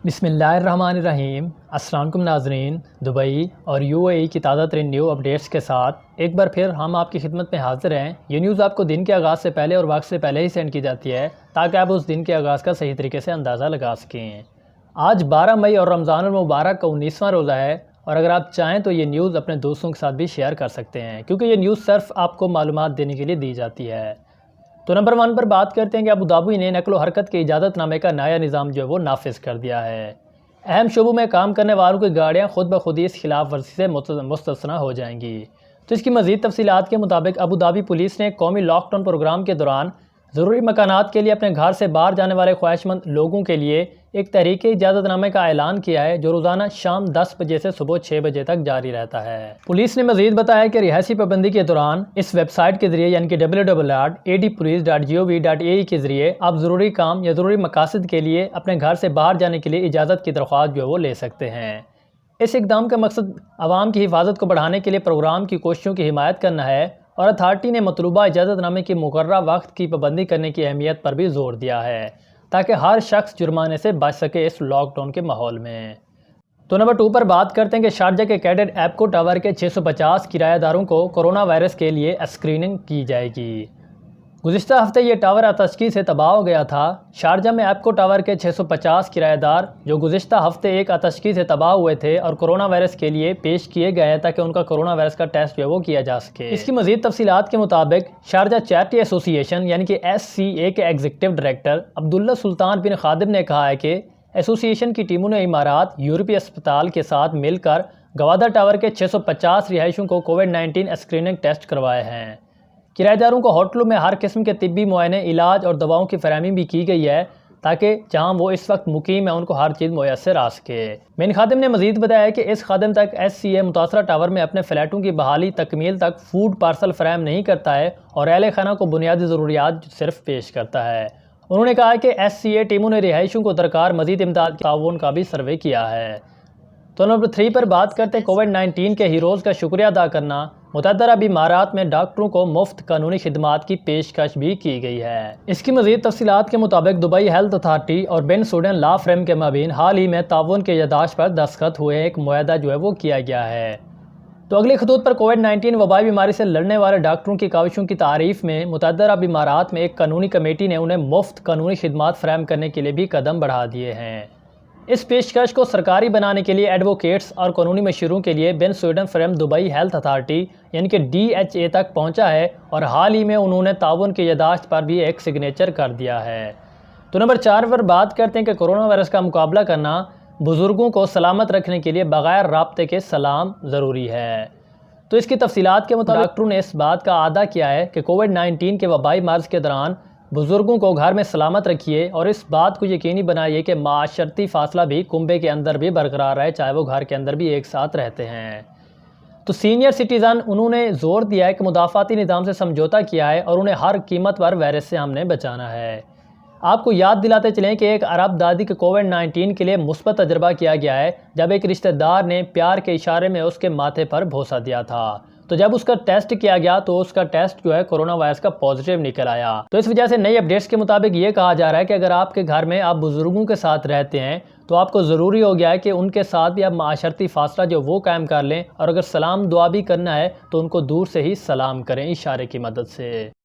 बिस्मिल्लाहिर्रहमानिर्रहीम। अस्सलाम वालेकुम नाज़रीन। दुबई और यूएई की ताज़ा तरीन न्यू अपडेट्स के साथ एक बार फिर हम आपकी खिदमत में हाज़िर हैं। ये न्यूज़ आपको दिन के आगाज़ से पहले और वक्त से पहले ही सेंड की जाती है ताकि आप उस दिन के आगाज़ का सही तरीके से अंदाज़ा लगा सकें। आज 12 मई और रमज़ानुल मुबारक का 19वां रोज़ा है और अगर आप चाहें तो ये न्यूज़ अपने दोस्तों के साथ भी शेयर कर सकते हैं क्योंकि ये न्यूज़ सिर्फ आपको मालूमात देने के लिए दी जाती है। तो नंबर 1 पर बात करते हैं कि अबू धाबी ने नकल व हरकत के इजाज़तनामे का नया निज़ाम जो है वो नाफिज कर दिया है। अहम शोबों में काम करने वालों की गाड़ियाँ खुद ब खुद ही इस खिलाफ वर्जी से मुस्तस्ना हो जाएंगी। तो इसकी मज़ीद तफसीलात के मुताबिक अबू धाबी पुलिस ने कौमी लॉकडाउन प्रोग्राम के दौरान ज़रूरी मकानात के लिए अपने घर से बाहर जाने वाले ख्वाहिशमंद लोगों के लिए एक तहरीक इजाज़तनामे का ऐलान किया है जो रोज़ाना शाम 10 बजे से सुबह 6 बजे तक जारी रहता है। पुलिस ने मज़ीद बताया कि रिहायशी पाबंदी के दौरान इस वेबसाइट के ज़रिए यानी कि www.adpolice.gov.ae के ज़रिए आप ज़रूरी काम या ज़रूरी मकासद के लिए अपने घर से बाहर जाने के लिए इजाज़त की दरख्वास्त जो है वो ले सकते हैं। इस इक़दाम का मकसद आवाम की हिफाजत को बढ़ाने के लिए प्रोग्राम की कोशिशों की हिमायत करना है और अथॉरिटी ने मतलूबा इजाज़तनामे की मुकर्ररा वक्त की पाबंदी करने की अहमियत पर भी जोर दिया है ताकि हर शख्स जुर्माने से बच सके इस लॉकडाउन के माहौल में। तो नंबर 2 पर बात करते हैं कि शारजा के कैडेट एपको टावर के 650 किराएदारों को कोरोना वायरस के लिए स्क्रीनिंग की जाएगी। गुज़िश्ता हफ्ते ये टावर आतशगी से तबाह हो गया था। शारजा में एपको टावर के 650 किराएदार जो गुज़िश्ता हफ्ते एक आतशगी से तबाह हुए थे और कोरोना वायरस के लिए पेश किए गए हैं ताकि उनका कोरोना वायरस का टेस्ट जो है वो किया जा सके। इसकी मज़ीद तफसीलात के मुताबिक शारजा चैरिटी एसोसिएशन यानी कि SCA के एग्जीक्यूटिव डायरेक्टर अब्दुल्ला सुल्तान बिन खादिम ने कहा है कि एसोसिएशन की टीमों ने इमारात यूरोपी अस्पताल के साथ मिलकर गवादा टावर के 650 रिहायशों को कोविड-19 स्क्रीनिंग टेस्ट करवाए हैं। किराएदारों को होटलों में हर किस्म के तिब्बी मुआयने, इलाज और दवाओं की फरहमी भी की गई है ताकि जहां वो इस वक्त मुकीम है उनको हर चीज़ मुयस्सर आ सके। बिन खादिम ने मज़ीद बताया कि इस खादिम तक SCA मुतासरा टावर में अपने फ्लैटों की बहाली तकमील तक फूड पार्सल फराहम नहीं करता है और अहले खाना को बुनियादी ज़रूरियात सिर्फ पेश करता है। उन्होंने कहा कि SCA टीमों ने रिहायशों को दरकार मज़ीद इमदाद ताउन का भी सर्वे किया है। तो नंबर 3 पर बात करते हैं कोविड-19 के हीरोज़ का शुक्रिया अदा करना। मुतअद्दिद अरब इमारात में डॉक्टरों को मुफ्त कानूनी खिदमात की पेशकश भी की गई है। इसकी मज़ीद तफसीलात के मुताबिक दुबई हेल्थ अथॉरिटी और बिन सुडन लॉ फ्रेम के माबीन हाल ही में ताउन के यादाश्त पर दस्तखत हुए एक मुआहदा जो है वो किया गया है। तो अगले खतूत पर कोविड-19 वबाई बीमारी से लड़ने वाले डॉक्टरों की काविशों की तारीफ में मुतअद्दिद अरब इमारात में एक कानूनी कमेटी ने उन्हें मुफ्त कानूनी खिदमात फराहम करने के लिए भी कदम बढ़ा दिए हैं। इस पेशकश को सरकारी बनाने के लिए एडवोकेट्स और कानूनी मशहूरों के लिए बिन स्वीडन फ्रेम दुबई हेल्थ अथॉरिटी यानी कि DHA तक पहुंचा है और हाल ही में उन्होंने ताउन की यादाश्त पर भी एक सिग्नेचर कर दिया है। तो नंबर 4 पर बात करते हैं कि कोरोना वायरस का मुकाबला करना बुज़ुर्गों को सलामत रखने के लिए बग़ैर राब्ते के सलाम ज़रूरी है। तो इसकी तफसीलात के मुताबिक डॉक्टरों ने इस बात का आदा किया है कि कोविड-19 के वबाई मर्ज़ के दौरान बुज़ुर्गों को घर में सलामत रखिए और इस बात को यकीनी बनाइए कि माशरती फासला भी कुंबे के अंदर भी बरकरार रहे, चाहे वो घर के अंदर भी एक साथ रहते हैं। तो सीनियर सिटीज़न उन्होंने ज़ोर दिया है कि मुदाफ़ाती निज़ाम से समझौता किया है और उन्हें हर कीमत पर वायरस से हमने बचाना है। आपको याद दिलाते चलें कि एक अरब दादी के कोविड-19 के लिए मुस्बत तजर्बा किया गया है जब एक रिश्तेदार ने प्यार के इशारे में उसके माथे पर भोंसा दिया था। तो जब उसका टेस्ट किया गया तो उसका टेस्ट जो है कोरोना वायरस का पॉजिटिव निकल आया। तो इस वजह से नई अपडेट्स के मुताबिक ये कहा जा रहा है कि अगर आपके घर में आप बुजुर्गों के साथ रहते हैं तो आपको ज़रूरी हो गया है कि उनके साथ भी आप माशरती फासला जो वो कायम कर लें और अगर सलाम दुआ भी करना है तो उनको दूर से ही सलाम करें इशारे की मदद से।